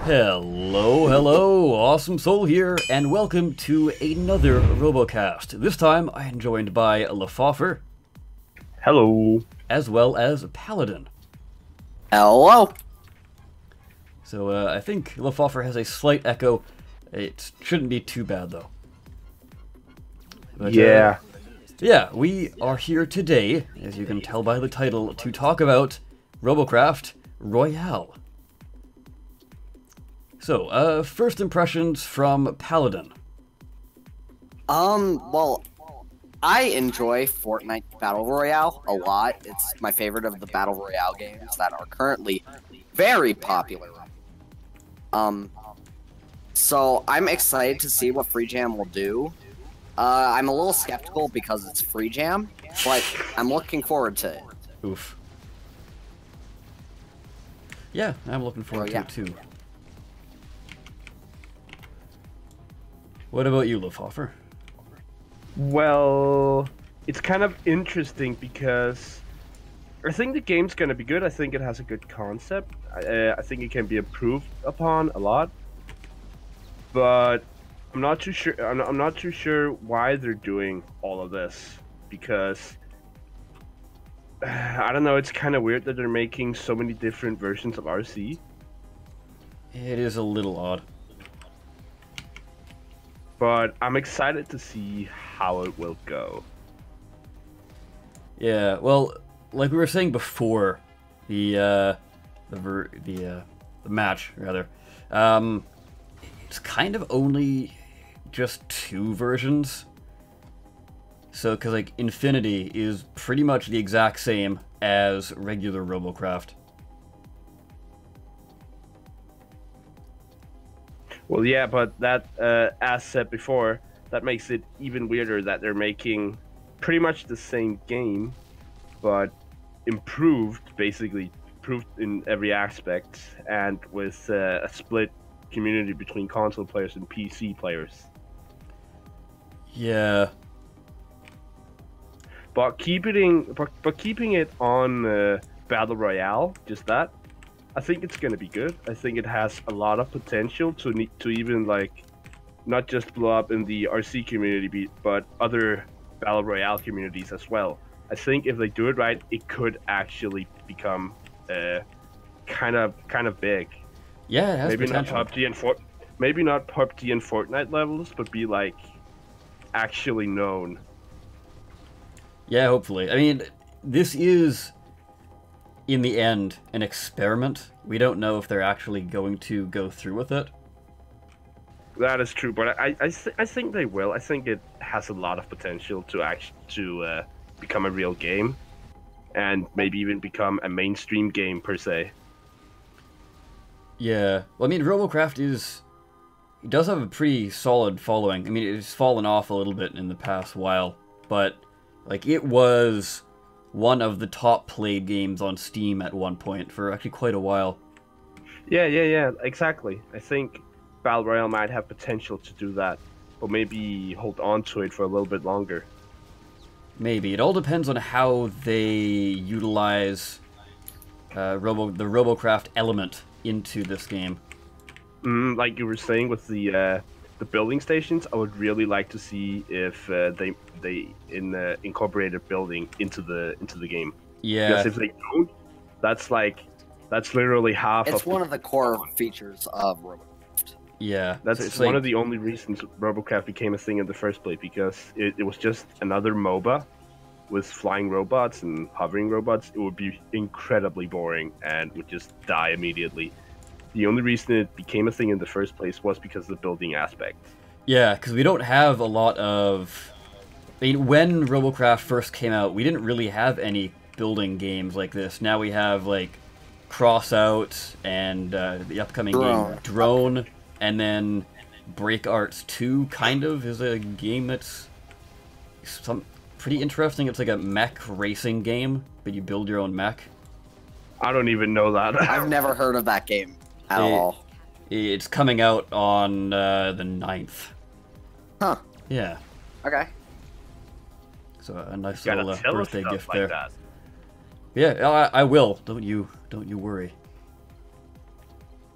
Hello, hello, Awesome Soul here, and welcome to another Robocast. This time I am joined by Lefoffer. Hello. As well as Paladin. Hello. So I think Lefoffer has a slight echo. It shouldn't be too bad though. But, yeah. Yeah, we are here today, as you can tell by the title, to talk about Robocraft Royale. So, first impressions from Paladin. Well, I enjoy Fortnite Battle Royale a lot. It's my favorite of the Battle Royale games that are currently very popular. So I'm excited to see what Free Jam will do. I'm a little skeptical because it's Free Jam, but I'm looking forward to it. Oof. Yeah, I'm looking forward to it too. What about you, Lefoffer? Well, it's kind of interesting because I think the game's gonna be good. I think it has a good concept. I think it can be improved upon a lot, but I'm not too sure. I'm not too sure why they're doing all of this because I don't know. It's kind of weird that they're making so many different versions of RC. It is a little odd. But I'm excited to see how it will go. Yeah, well, like we were saying before, the match rather, it's kind of only just two versions. So, because like Infinity is pretty much the exact same as regular Robocraft. Well, yeah, but that, as said before, that makes it even weirder that they're making pretty much the same game, but improved, basically improved in every aspect, and with a split community between console players and PC players. Yeah. But keeping it on Battle Royale, just that, I think it's gonna be good. I think it has a lot of potential to even like not just blow up in the RC community, but other Battle Royale communities as well. I think if they do it right, it could actually become kind of big. Yeah, it has maybe potential. Maybe not PUBG and Fortnite levels, but be like actually known. Yeah, hopefully. I mean, this is, in the end, an experiment. We don't know if they're actually going to go through with it. That is true, but I think they will. I think it has a lot of potential to become a real game, and maybe even become a mainstream game per se. Yeah, well, I mean, Robocraft it does have a pretty solid following. I mean, it's fallen off a little bit in the past while, but like it was one of the top played games on Steam at one point for actually quite a while. Yeah, exactly. I think Battle Royale might have potential to do that, but maybe hold on to it for a little bit longer. Maybe. It all depends on how they utilize the Robocraft element into this game. Like you were saying with the building stations, I would really like to see if they incorporate a building into the game. Yeah. Because if they don't, that's literally half. It's one of the core features of Robocraft. Yeah. That's so one like, of the only reasons Robocraft became a thing in the first place, because it was just another MOBA with flying robots and hovering robots. It would be incredibly boring and would just die immediately. The only reason it became a thing in the first place was because of the building aspect. Yeah, because we don't have a lot of... I mean, when Robocraft first came out, we didn't really have any building games like this. Now we have, like, Crossout and the upcoming game Drone, and then Break Arts 2, kind of, is a game that's pretty interesting. It's like a mech racing game, but you build your own mech. I don't even know that. I've never heard of that game at all. It's coming out on the 9th. Huh. Yeah. Okay. So a nice You little gotta tell us birthday stuff gift like there. that. Yeah, I will. Don't you worry.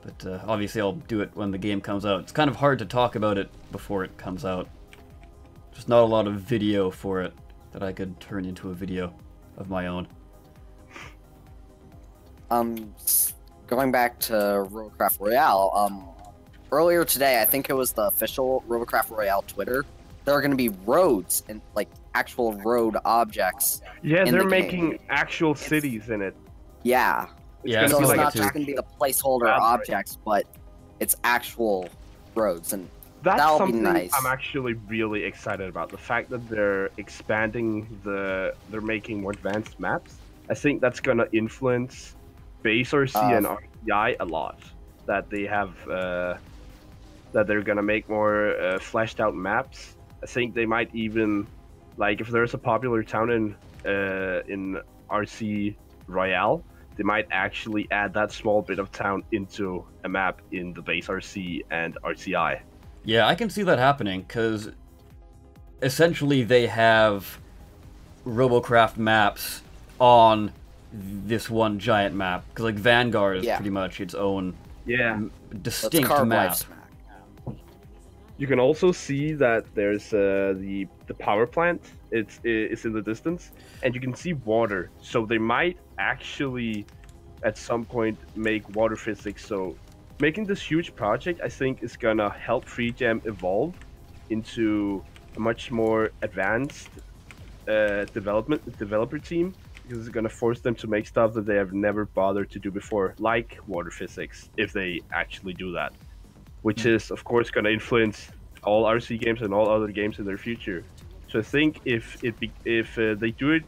But obviously I'll do it when the game comes out. It's kind of hard to talk about it before it comes out. Just not a lot of video for it that I could turn into a video of my own. Going back to Robocraft Royale, earlier today, I think it was the official Robocraft Royale Twitter, there are going to be roads and like actual road objects. Yeah, in they're the making game. actual cities in it. Yeah. Yeah, So I it's feel like not it just too. going to be the placeholder Right. objects, but it's actual roads, and That's that'll be something nice. I'm actually really excited about. The fact that they're expanding they're making more advanced maps. I think that's gonna influence base RC and RCI a lot. That they have that they're gonna make more fleshed out maps. I think they might even, like, if there's a popular town in RC Royale, they might actually add that small bit of town into a map in the base RC and RCI. Yeah, I can see that happening, because essentially they have Robocraft maps on this one giant map. Because, like, Vanguard is pretty much its own Yeah. distinct Carb map. Life Smack. You can also see that there's the power plant. It's in the distance, and you can see water. So they might actually, at some point, make water physics. So making this huge project, I think, is gonna help FreeJam evolve into a much more advanced developer team, because it's gonna force them to make stuff that they have never bothered to do before, like water physics, if they actually do that. Which is, of course, going to influence all RC games and all other games in their future. So I think if they do it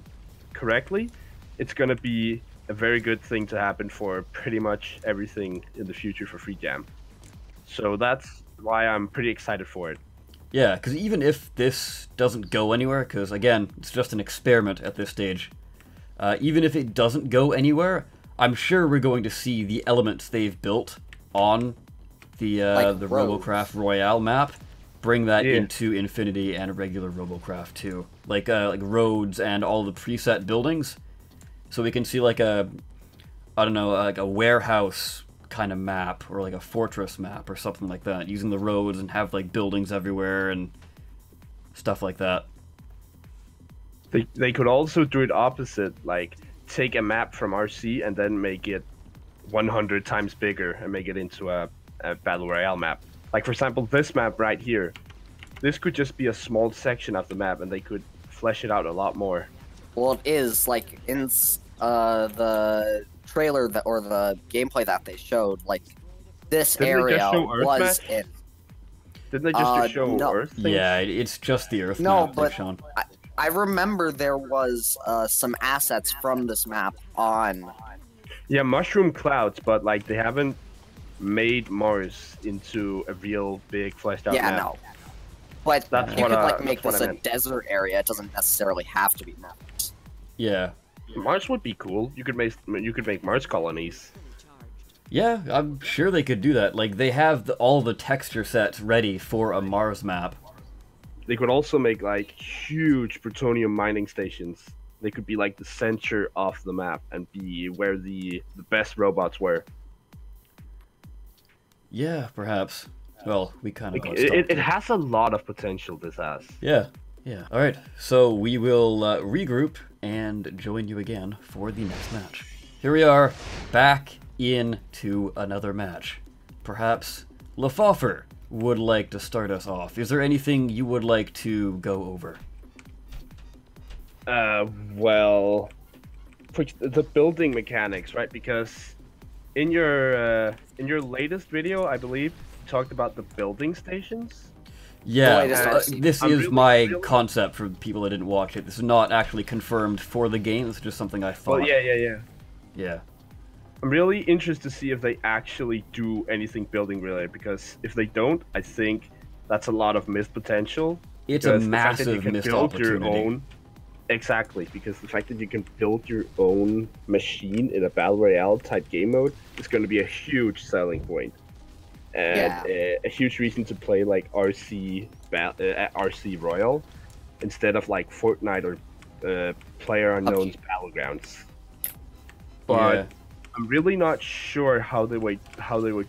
correctly, it's going to be a very good thing to happen for pretty much everything in the future for FreeJam. So that's why I'm pretty excited for it. Yeah, because even if this doesn't go anywhere, because again, it's just an experiment at this stage, even if it doesn't go anywhere, I'm sure we're going to see the elements they've built on the roads. Robocraft Royale map, bring that into Infinity and regular Robocraft too, like roads and all the preset buildings. So we can see like a warehouse kind of map, or like a fortress map or something like that, using the roads and have like buildings everywhere and stuff like that. They could also do it opposite, like take a map from RC and then make it 100 times bigger and make it into a Battle Royale map. Like, for example, this map right here. This could just be a small section of the map, and they could flesh it out a lot more. Well, it is, like, in the trailer or the gameplay that they showed, like, this Didn't they area just show Earth was map? in. Didn't they just show no. Earth things? Yeah, it's just the Earth No, map but they've shown. I remember there was some assets from this map on. Yeah, mushroom clouds, but, like, they haven't made Mars into a real big fleshed out map. Yeah, no. But That's you what, could like make that's this what I a meant. desert area. It doesn't necessarily have to be Mars. Yeah. Mars would be cool. You could make Mars colonies. Yeah, I'm sure they could do that. Like, they have all the texture sets ready for a Mars map. They could also make, like, huge plutonium mining stations. They could be like the center of the map and be where the best robots were. Yeah, perhaps. Well, we kind of Like, got stopped it has a lot of potential, this has. Yeah, yeah. All right, so we will regroup and join you again for the next match. Here we are, back into another match. Perhaps Lefoffer would like to start us off. Is there anything you would like to go over? Well, for the building mechanics, right? Because in your latest video, I believe, you talked about the building stations. Yeah, latest this I'm is really- my really- concept for people that didn't watch it. This is not actually confirmed for the game. This is just something I thought. Well, yeah. Yeah. I'm really interested to see if they actually do anything building related, because if they don't, I think that's a lot of missed potential. It's a Because the fact that you massive can missed build your opportunity. own, exactly, because the fact that you can build your own machine in a battle royale type game mode is going to be a huge selling point, and a huge reason to play like RC Royale instead of like Fortnite or PlayerUnknown's Battlegrounds. But Yeah. I'm really not sure how they would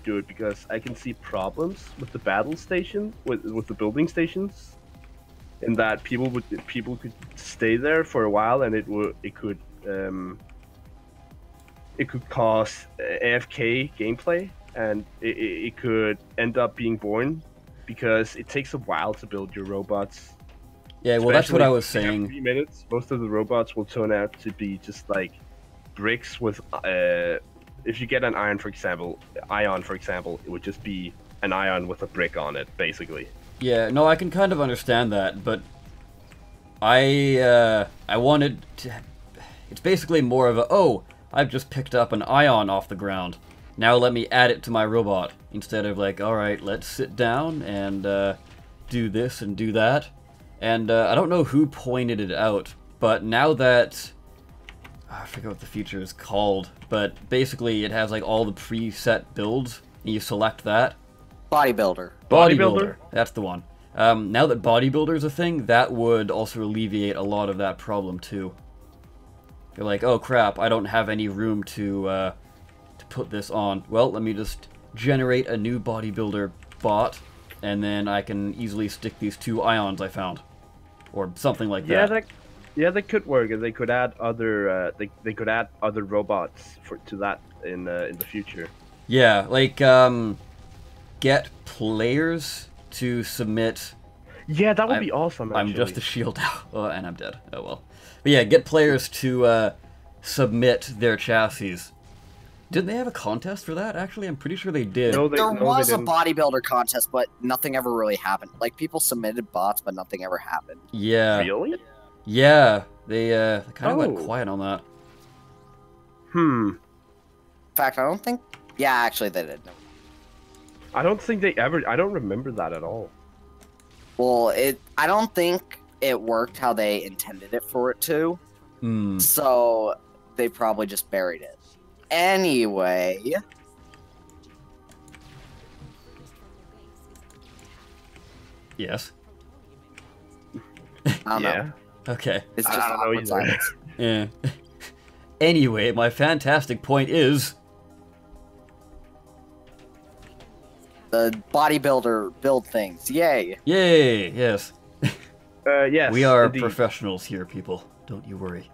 do it, because I can see problems with the battle station, with the building stations, in that people could stay there for a while, and it could cause AFK gameplay, and it could end up being boring, because it takes a while to build your robots. Yeah, well, that's what I was Especially saying. 3 minutes, most of the robots will turn out to be just like bricks with. If you get an ion, for example, it would just be an ion with a brick on it, basically. Yeah, no, I can kind of understand that, but I wanted to. It's basically more of a, oh, I've just picked up an ion off the ground. Now let me add it to my robot, instead of like, all right, let's sit down and do this and do that. And I don't know who pointed it out, but now that I forget what the feature is called, but basically it has like all the preset builds, and you select that. Bodybuilder. Bodybuilder. That's the one. Now that bodybuilder is a thing, that would also alleviate a lot of that problem too. You're like, oh crap, I don't have any room to put this on. Well, let me just generate a new bodybuilder bot, and then I can easily stick these 2 ions I found, or something like that. Yeah, that could work, and they could add other they could add other robots to that in the future. Yeah, like get players to submit. Yeah, that would be awesome. Actually. I'm just a shield now, oh, and I'm dead. Oh well. But yeah, get players to submit their chassis. Didn't they have a contest for that? Actually, I'm pretty sure they did. There was a bodybuilder contest, but nothing ever really happened. Like, people submitted bots, but nothing ever happened. Yeah. Really? Yeah, they kind of went quiet on that. In fact, I don't think... Yeah, actually, they did. I don't think they ever... I don't remember that at all. Well, I don't think it worked how they intended it for it to. So, they probably just buried it. Anyway... Yes. I don't know. Okay. It's just I don't know silence. Yeah. Anyway, my fantastic point is... The bodybuilder build things. Yay! Yay! Yes. Yes. We are indeed. professionals here, people. Don't you worry.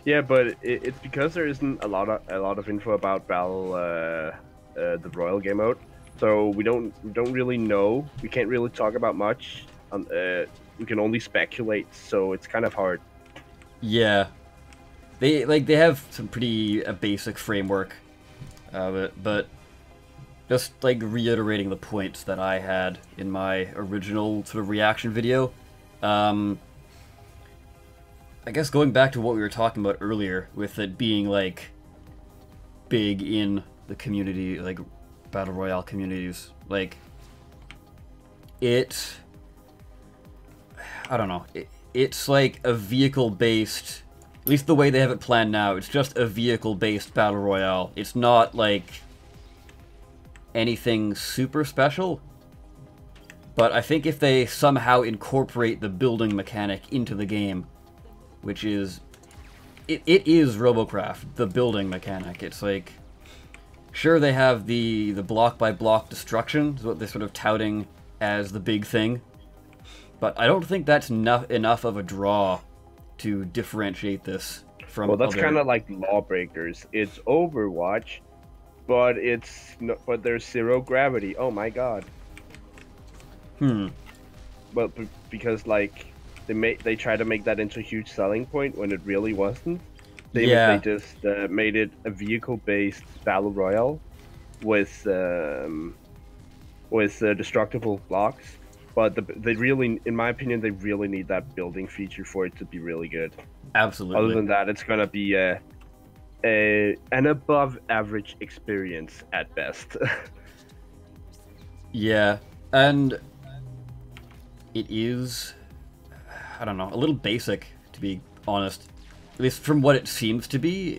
Yeah, but it's because there isn't a lot of info about Battle the Royal game mode, so we don't really know. We can't really talk about much. We can only speculate, so it's kind of hard. Yeah, they have some pretty basic framework of it, but just like reiterating the points that I had in my original sort of reaction video. I guess going back to what we were talking about earlier, with it being like big in the community, like Battle Royale communities, like I don't know, it's like a vehicle-based, at least the way they have it planned now, it's just a vehicle-based Battle Royale. It's not like anything super special, but I think if they somehow incorporate the building mechanic into the game, which is, it is Robocraft, the building mechanic. It's like, sure, they have the block-by-block destruction, is what they're sort of touting as the big thing, but I don't think that's enough of a draw to differentiate this from. Well, that's kind of like Lawbreakers. It's Overwatch, but but there's zero gravity. Oh my god. But because like they try to make that into a huge selling point when it really wasn't. They just made it a vehicle-based battle royale with destructible blocks. But they really, in my opinion, they really need that building feature for it to be really good. Absolutely. Other than that, it's gonna be an above-average experience at best. Yeah, and it is, I don't know, a little basic, to be honest. At least from what it seems to be.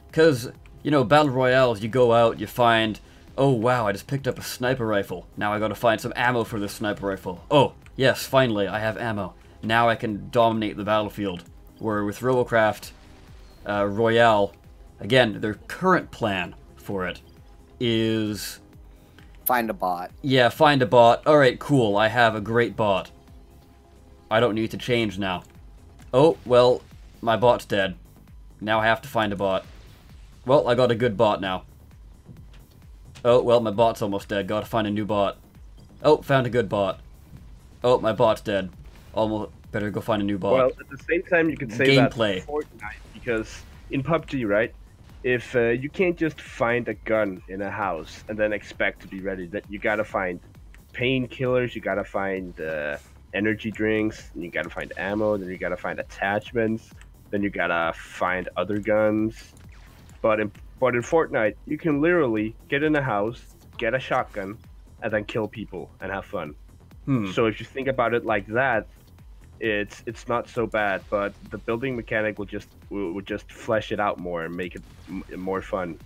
Because, you know, Battle Royales, you go out, you find, oh wow, I just picked up a sniper rifle. Now I gotta find some ammo for this sniper rifle. Oh, yes, finally, I have ammo. Now I can dominate the battlefield. Where with Robocraft Royale, again, their current plan for it is... Find a bot. Yeah, find a bot. Alright, cool, I have a great bot. I don't need to change now. Oh, well, my bot's dead. Now I have to find a bot. Well, I got a good bot now. Oh, well, my bot's almost dead. Gotta find a new bot. Oh, found a good bot. Oh, my bot's dead. Almost better go find a new bot. Well, at the same time, you could say Gameplay. that for Fortnite, because in PUBG, right? If you can't just find a gun in a house and then expect to be ready, that you gotta find painkillers, you gotta find energy drinks, and you gotta find ammo, then you gotta find attachments, then you gotta find other guns. But in Fortnite, you can literally get in a house, get a shotgun, and then kill people and have fun. So if you think about it like that, it's not so bad. But the building mechanic will just flesh it out more and make it more fun,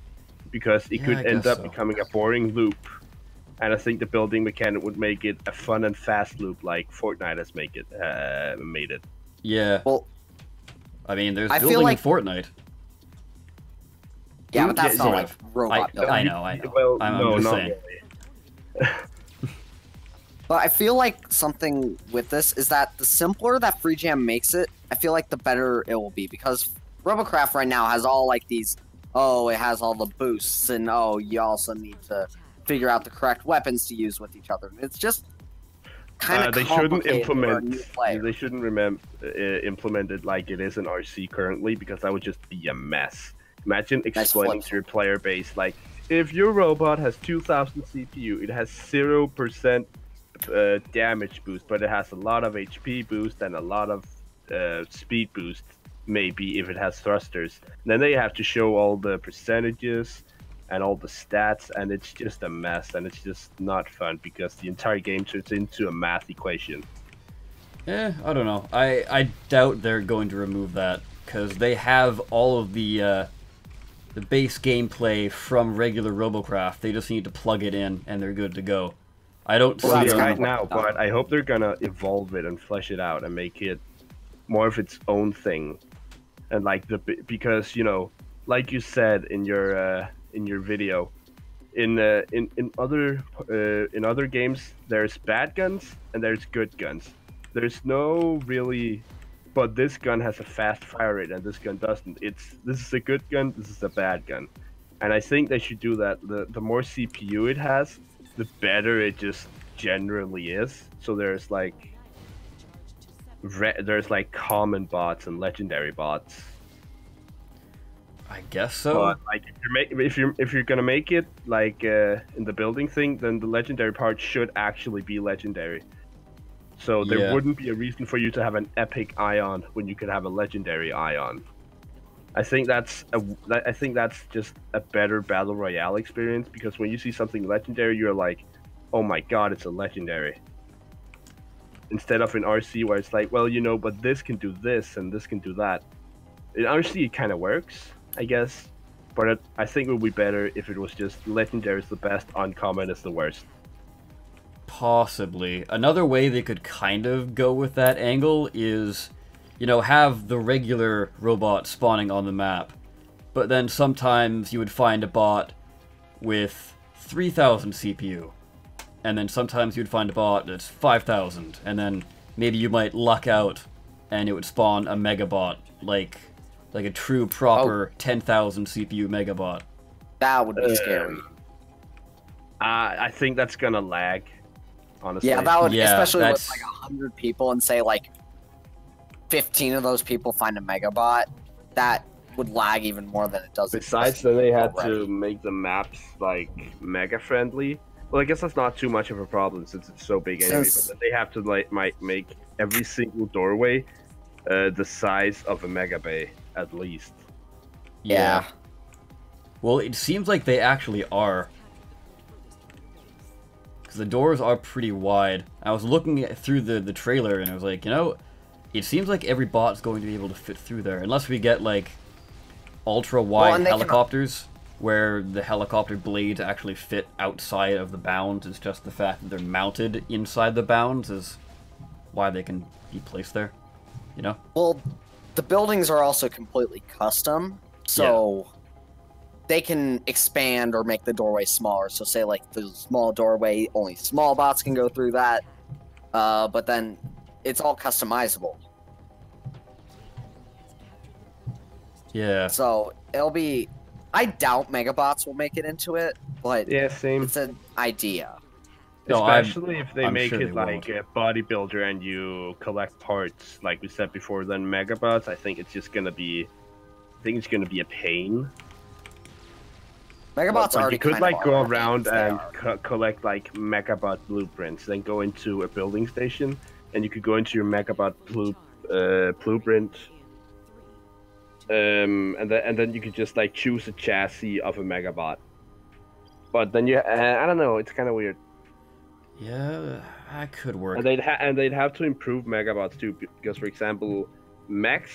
because it could end up becoming a boring loop. And I think the building mechanic would make it a fun and fast loop, like Fortnite has made it. Yeah. Well, I mean, there's I building feel like... in Fortnite. Yeah, but that's not sort like of. robot building. I know. Well, I'm no, just not saying. really. But I feel like something with this is that the simpler that Free Jam makes it, I feel like the better it will be. Because Robocraft right now has all like these, it has all the boosts, and you also need to figure out the correct weapons to use with each other. It's just kind of complicated for a new player. They shouldn't implement it like it is in RC currently, because that would just be a mess. Imagine explaining to your player base, like, if your robot has 2000 CPU, it has 0% damage boost, but it has a lot of HP boost and a lot of speed boost, maybe, if it has thrusters. Then they have to show all the percentages and all the stats, and it's just a mess, and it's just not fun, because the entire game turns into a math equation. I don't know. I doubt they're going to remove that, because they have all of the base gameplay from regular Robocraft. They just need to plug it in, and they're good to go. I don't see it them right now, but I hope they're gonna evolve it and flesh it out and make it more of its own thing. And like because like you said in your video, in other games there's bad guns and there's good guns. There's no really, but this gun has a fast fire rate and this gun doesn't. This is a good gun, this is a bad gun, and I think they should do that. The more CPU it has, the better it just generally is. So there's like common bots and legendary bots. I guess so. But like if you're gonna make it like in the building thing, then the legendary part should actually be legendary. So there wouldn't be a reason for you to have an epic ion when you could have a legendary ion. I think that's just a better battle royale experience, because when you see something legendary, you're like, oh my god, it's a legendary. Instead of in RC where it's like, well, but this can do this and this can do that. In RC it kind of works, I guess, but I think it would be better if it was just legendary is the best, uncommon is the worst. Possibly. Another way they could kind of go with that angle is, have the regular robot spawning on the map, but then sometimes you would find a bot with 3000 CPU, and then sometimes you'd find a bot that's 5000, and then maybe you might luck out and it would spawn a megabot, like a true proper 10,000 CPU megabot. That would be scary. I think that's gonna lag, honestly. Yeah, that would, especially with like 100 people, and say like 15 of those people find a megabot, that would lag even more than it does. Besides, then they had to make the maps like mega friendly. Well, I guess that's not too much of a problem since it's so big anyway. But then they have to might make every single doorway the size of a mega bay at least. Yeah. Well, it seems like they actually are, because the doors are pretty wide. I was looking through the trailer and I was like, it seems like every bot's going to be able to fit through there, unless we get like ultra wide helicopters where the helicopter blades actually fit outside of the bounds. It's just the fact that they're mounted inside the bounds is why they can be placed there, Well, the buildings are also completely custom, so they can expand or make the doorway smaller. So say like there's a small doorway, only small bots can go through that. But then it's all customizable. Yeah. So it'll be. I doubt Megabots will make it into it, but Yeah, same. it's an idea. No, Especially if they I'm make sure it they like a bodybuilder and you collect parts, like we said before. Then Megabots, I think it's just gonna be. I think it's gonna be a pain. Megabots But already you could kind like of go are, around they and are. collect like Megabot blueprints, then go into a building station, and you could go into your Megabot blueprint, and then you could just like choose a chassis of a Megabot. But then I don't know, it's kind of weird. Yeah, that could work. And they'd have to improve Megabots too, because for example, Mechs,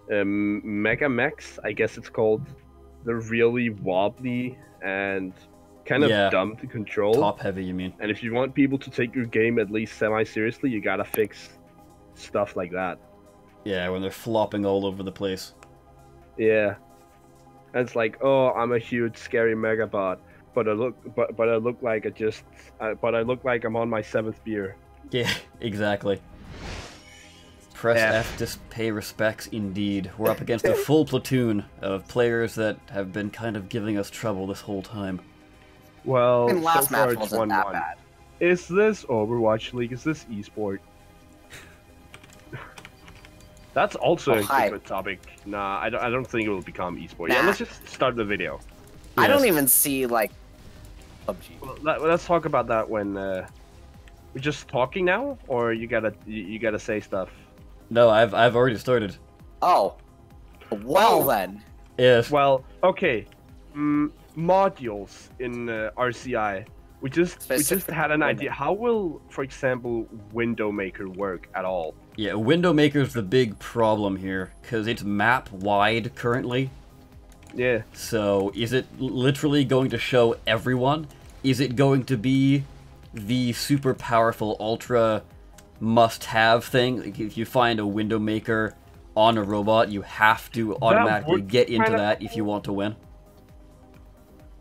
Mega Mechs, I guess it's called. They're really wobbly and kind of Yeah. dumb to control. Top heavy, you mean? And if you want people to take your game at least semi-seriously, you gotta fix stuff like that. Yeah, when they're flopping all over the place. Yeah. And it's like, oh, I'm a huge scary Megabot, but I look like I'm on my 7th beer. Yeah, exactly. Press F. F to pay respects, indeed. We're up against a full platoon of players that have been kind of giving us trouble this whole time. Well, And last so far match it's wasn't that 1-1. bad. Is this Overwatch League? Is this esport? That's also a hi. good topic. Nah, I don't think it will become esport. Nah. Yeah, let's just start the video. I don't Yes. even see like PUBG. Well, let's talk about that when we're just talking now, or you gotta say stuff. No, I've already started. Oh, well then. Yes. Well, okay, modules in RCI. We just had an idea. How will, for example, Window Maker work at all? Yeah, Window Maker's the big problem here, because it's map wide currently. Yeah. So, is it literally going to show everyone? Is it going to be the super powerful, ultra must-have thing? Like, if you find a Window Maker on a robot, you have to automatically would get into kinda- that if you want to win.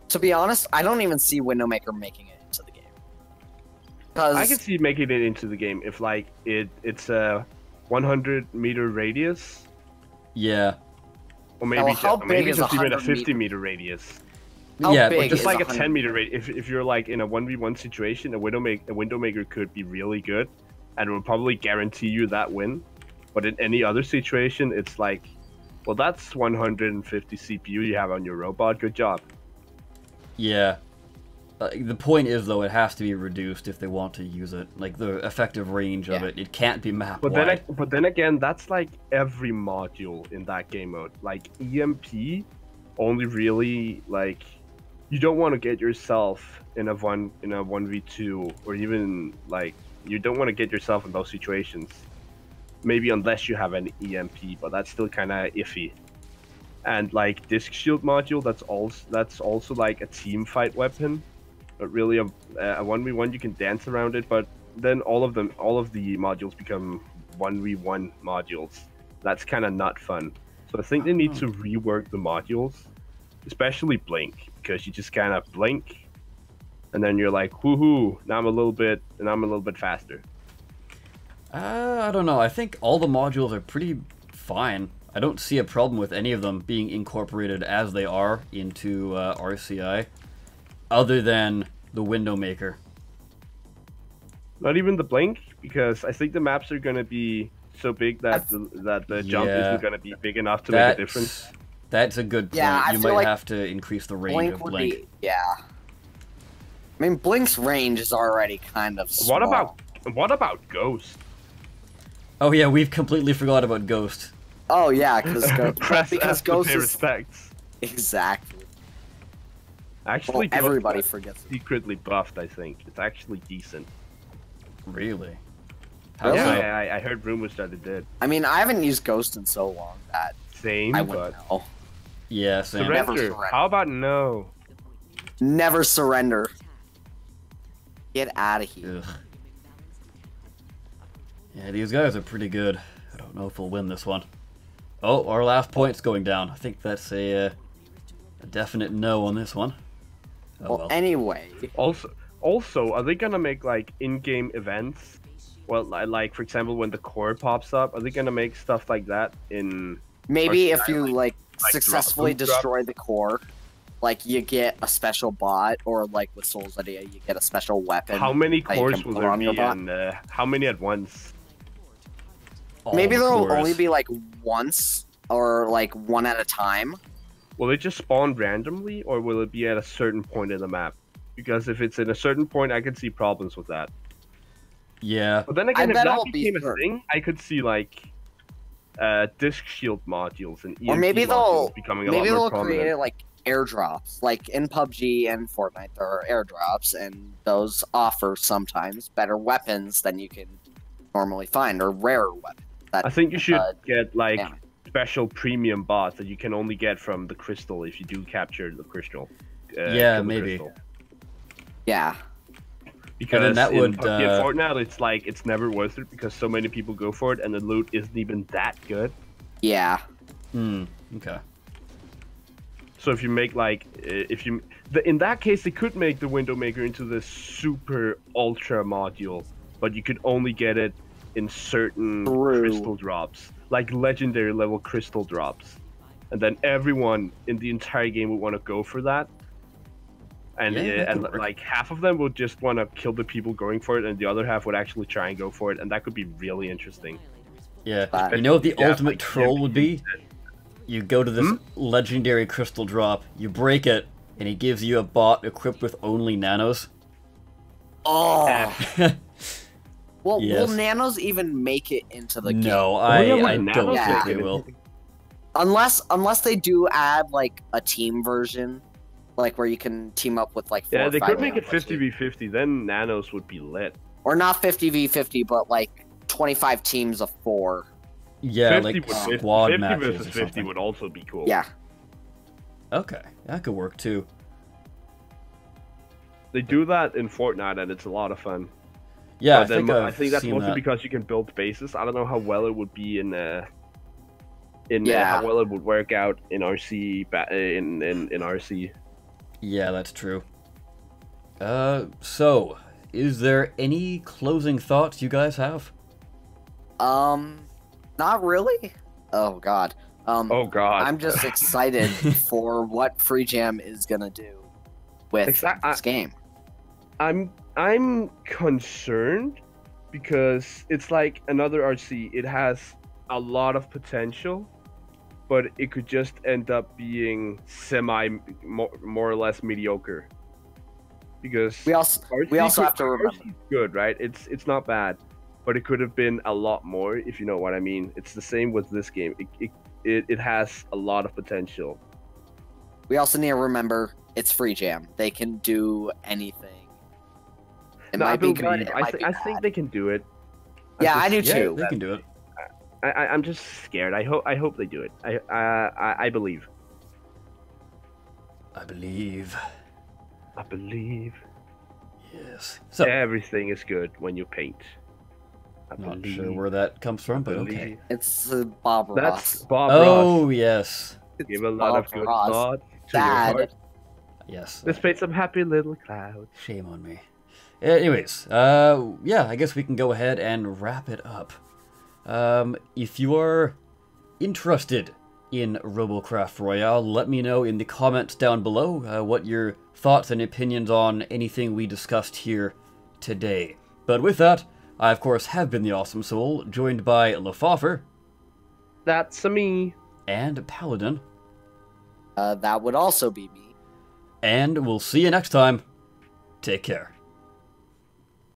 To be honest, I don't even see Window Maker making it into the game. Because I can see making it into the game if like it's a 100-meter radius, Yeah. or maybe Well, how or maybe big is just even a 100 50-meter radius. How Yeah, big but is Just like a 100? 10-meter radius. If you're like in a 1v1 situation, a window maker could be really good, and it will probably guarantee you that win. But in any other situation, it's like, well, that's 150 CPU you have on your robot. Good job. Yeah. The point is, though, it has to be reduced if they want to use it. Like, the effective range of Yeah. it can't be map But wide. then again, that's like every module in that game mode. Like EMP, only really like you don't want to get yourself in a 1v2, or even like you don't want to get yourself in those situations. Maybe unless you have an EMP, but that's still kind of iffy. And like disc shield module, that's also like a team fight weapon. But really a 1v1 you can dance around it, but then all of the modules become 1v1 modules. That's kind of not fun. So I think they need to rework the modules, especially Blink, because you just kind of blink, and then you're like, woohoo! Now I'm a little bit faster. I don't know. I think all the modules are pretty fine. I don't see a problem with any of them being incorporated as they are into RCI, other than the Window Maker. Not even the Blink, because I think the maps are gonna be so big that the jump Yeah. isn't gonna be big enough to make a difference. That's a good point. Yeah, I you feel might like have to increase the range Blink of would Blink. be, yeah. I mean, Blink's range is already kind of small. What about Ghost? Oh yeah, we've completely forgot about Ghost. Oh yeah, because Press F to Ghost pay is respects. exactly. Actually, Well, everybody Ghost forgets. got secretly buffed. I think it's actually decent. Really? How Really? so? I heard rumors that it did. I mean, I haven't used Ghost in so long that Same, I but wouldn't know. Yeah, same. Never surrender. surrender. How about no? Never surrender. Get out of here. Ugh. Yeah, these guys are pretty good. I don't know if we'll win this one. Oh, our last point's going down. I think that's a definite no on this one. Oh, Well, anyway. Also, are they gonna make like in-game events? Well, like for example, when the core pops up, are they gonna make stuff like that in? Maybe Or if you like successfully drop- destroy the core, like you get a special bot, or like with Souls Idea, you get a special weapon. How many that you cores can will put there on your be, bot. and how many at once? Maybe the there'll cores. only be like once, or like one at a time. Will it just spawn randomly, or will it be at a certain point in the map? Because if it's at a certain point, I could see problems with that. Yeah. But then again, if bet that it'll be became a certain. thing, I could see like disc shield modules and EMP Or maybe modules becoming a maybe lot more they'll prominent. create it like airdrops, like in PUBG and Fortnite. There are airdrops, and those offer sometimes better weapons than you can normally find, or rarer weapons. I think you should uh, get like yeah. special premium bots that you can only get from the crystal if you do capture the crystal. Yeah, kill the maybe. crystal. Yeah. Because that in would, PUBG and Fortnite, it's like it's never worth it because so many people go for it, and the loot isn't even that good. Yeah. Okay. So if you make like, in that case, they could make the window maker into this super ultra module, but you could only get it in certain crystal drops, like legendary level crystal drops, and then everyone in the entire game would want to go for that. And Yeah, that and could work. like half of them would just want to kill the people going for it, and the other half would actually try and go for it, and that could be really interesting. Yeah. You know what the Yeah, ultimate like, troll yeah, would be? You go to this legendary crystal drop, you break it, and it gives you a bot equipped with only nanos. Oh. Well, Yes. will nanos even make it into the game? No, yeah, I with don't nanos, think yeah. they will. Unless they do add like a team version, like where you can team up with like 4 Yeah, or they 5 could make it members. 50v50. Then nanos would be lit. Or not 50v50, but like 25 teams of 4. Yeah, 50 like with 50, squad 50 matches versus or 50 something. would also be cool. Yeah. Okay, that could work too. They do that in Fortnite, and it's a lot of fun. Yeah, But then I've I think that's seen mostly that. because you can build bases. I don't know how well it would be in Yeah. how well it would work out in RC in RC. Yeah, that's true. So, is there any closing thoughts you guys have? Not really. Oh god. Oh god. I'm just excited for what Free Jam is gonna do with this game. I'm concerned because it's like another RC. It has a lot of potential, but it could just end up being more or less mediocre. Because We also have to remember. RC is good, right? It's not bad, but it could have been a lot more, if you know what I mean. It's the same with this game. It has a lot of potential. We also need to remember it's Free Jam. They can do anything. It No, I might be believe. good. It I might be think bad. they can do it. Yeah, I do Yeah, too. they can do it. I'm just scared. I hope they do it. I believe. I believe. I believe Yes. So, everything is good when you paint. I not believe. sure where that comes from, but believe. okay. It's Bob Ross. That's Bob Oh, Ross. yes. Give a lot of Bob good Ross. thought to your Dad. heart. Yes. Let's paint some happy little clouds. Shame on me. Anyways, yeah, I guess we can go ahead and wrap it up. If you are interested in Robocraft Royale, let me know in the comments down below what your thoughts and opinions on anything we discussed here today. But with that, I of course have been the Awesome Soul, joined by Lefoffer That's me. and Paladin, That would also be me. and we'll see you next time. Take care.